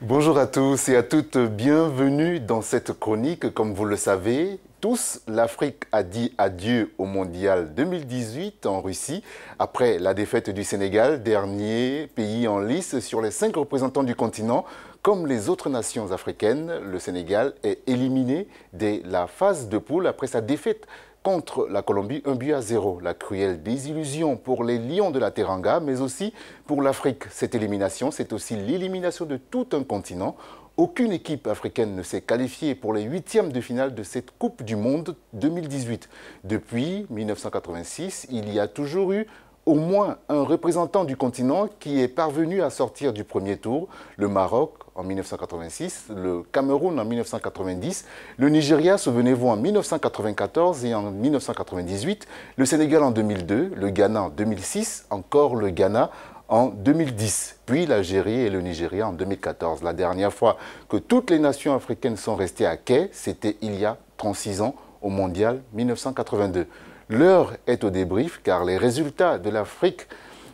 Bonjour à tous et à toutes, bienvenue dans cette chronique. Comme vous le savez, tous, l'Afrique a dit adieu au Mondial 2018 en Russie après la défaite du Sénégal, dernier pays en lice sur les 5 représentants du continent. Comme les autres nations africaines, le Sénégal est éliminé dès la phase de poule après sa défaite contre la Colombie, 1-0. La cruelle désillusion pour les Lions de la Teranga, mais aussi pour l'Afrique. Cette élimination, c'est aussi l'élimination de tout un continent. Aucune équipe africaine ne s'est qualifiée pour les huitièmes de finale de cette Coupe du Monde 2018. Depuis 1986, il y a toujours eu au moins un représentant du continent qui est parvenu à sortir du premier tour, le Maroc en 1986, le Cameroun en 1990, le Nigeria, souvenez-vous, en 1994 et en 1998, le Sénégal en 2002, le Ghana en 2006, encore le Ghana en 2010, puis l'Algérie et le Nigeria en 2014. La dernière fois que toutes les nations africaines sont restées à quai, c'était il y a 36 ans, au Mondial 1982. L'heure est au débrief car les résultats de l'Afrique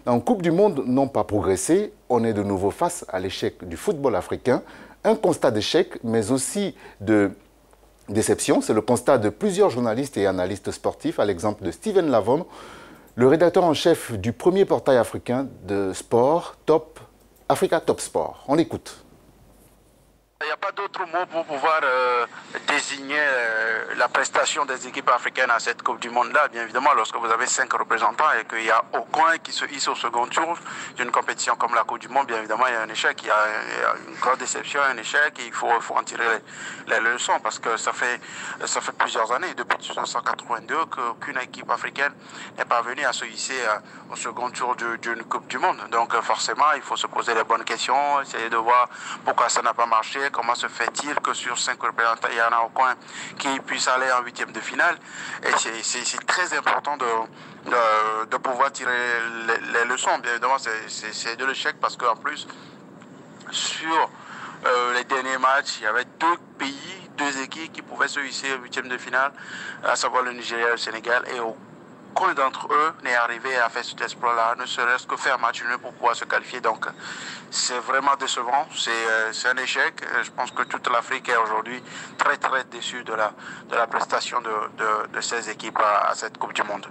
en Coupe du Monde n'ont pas progressé. On est de nouveau face à l'échec du football africain. Un constat d'échec, mais aussi de déception. C'est le constat de plusieurs journalistes et analystes sportifs, à l'exemple de Steven Lavon, le rédacteur en chef du premier portail africain de sport, Africa Top Sport. On l'écoute. Il n'y a pas d'autre mot pour pouvoir désigner la prestation des équipes africaines à cette Coupe du Monde-là. Bien évidemment, lorsque vous avez 5 représentants et qu'il n'y a aucun qui se hisse au second tour d'une compétition comme la Coupe du Monde, bien évidemment, il y a un échec, il y a une grande déception, un échec, et il faut en tirer les leçons parce que ça fait plusieurs années, depuis 1982, qu'aucune équipe africaine n'est parvenue à se hisser au second tour d'une Coupe du Monde. Donc forcément, il faut se poser les bonnes questions, essayer de voir pourquoi ça n'a pas marché. Comment se fait-il que sur 5 représentants, il n'y en a aucun qui puisse aller en huitième de finale? Et c'est très important de pouvoir tirer les leçons. Bien évidemment, c'est de l'échec parce qu'en plus, sur les derniers matchs, il y avait 2 pays, 2 équipes qui pouvaient se hisser en huitième de finale, à savoir le Nigeria et le Sénégal. Et aucun d'entre eux n'est arrivé à faire cet exploit-là, ne serait-ce que faire match nul pour pouvoir se qualifier. Donc, c'est vraiment décevant, c'est un échec. Je pense que toute l'Afrique est aujourd'hui très déçue de la prestation de ces équipes à cette Coupe du Monde.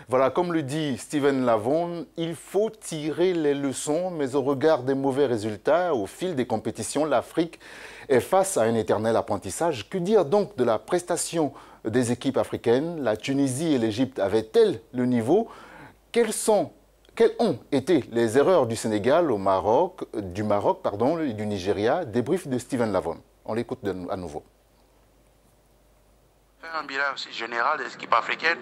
Voilà, comme le dit Steven Lavon, il faut tirer les leçons, mais au regard des mauvais résultats, au fil des compétitions, l'Afrique est face à un éternel apprentissage. Que dire donc de la prestation des équipes africaines? La Tunisie et l'Égypte avaient-elles le niveau? Quelles ont été les erreurs du Sénégal, du Maroc et du Nigeria? Débrief de Steven Lavon. On l'écoute à nouveau. Un bilan aussi général des équipes africaines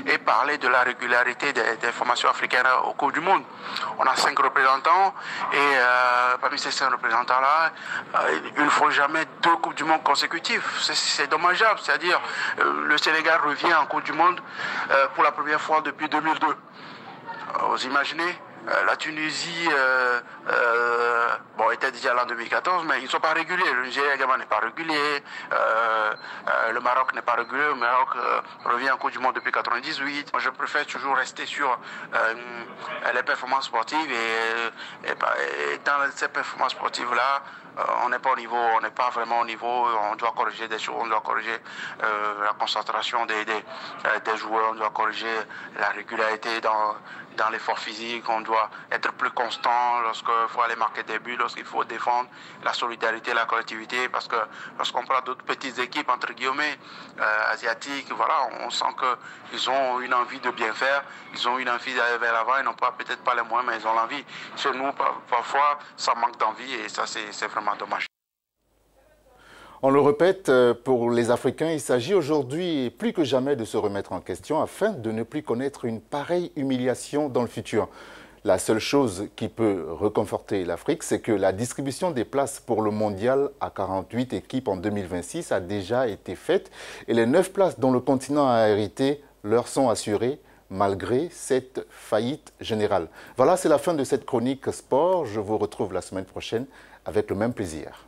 et parler de la régularité des formations africaines au cours du monde. On a 5 représentants et parmi ces 5 représentants-là, il ne faut jamais 2 Coupes du Monde consécutives. C'est dommageable, c'est-à-dire le Sénégal revient en Coupe du Monde pour la première fois depuis 2002. Vous imaginez? La Tunisie était déjà là en 2014, mais ils ne sont pas réguliers. Le Nigeria également n'est pas régulier. Le Maroc n'est pas régulier. Le Maroc revient en Coupe du Monde depuis 1998. Moi, je préfère toujours rester sur les performances sportives et dans ces performances sportives-là, on n'est pas au niveau, on n'est pas vraiment au niveau, on doit corriger des choses, on doit corriger la concentration des joueurs, on doit corriger la régularité dans l'effort physique, on doit être plus constant lorsqu'il faut aller marquer des buts, lorsqu'il faut défendre, la solidarité, la collectivité, parce que lorsqu'on prend d'autres petites équipes, entre guillemets, asiatiques, voilà, on sent qu'ils ont une envie de bien faire, ils ont une envie d'aller vers l'avant, ils n'ont peut-être pas les moyens, mais ils ont l'envie. Chez nous, parfois, ça manque d'envie et ça, c'est vraiment dommage. On le répète, pour les Africains, il s'agit aujourd'hui plus que jamais de se remettre en question afin de ne plus connaître une pareille humiliation dans le futur. La seule chose qui peut réconforter l'Afrique, c'est que la distribution des places pour le mondial à 48 équipes en 2026 a déjà été faite et les 9 places dont le continent a hérité leur sont assurées malgré cette faillite générale. Voilà, c'est la fin de cette chronique sport. Je vous retrouve la semaine prochaine avec le même plaisir.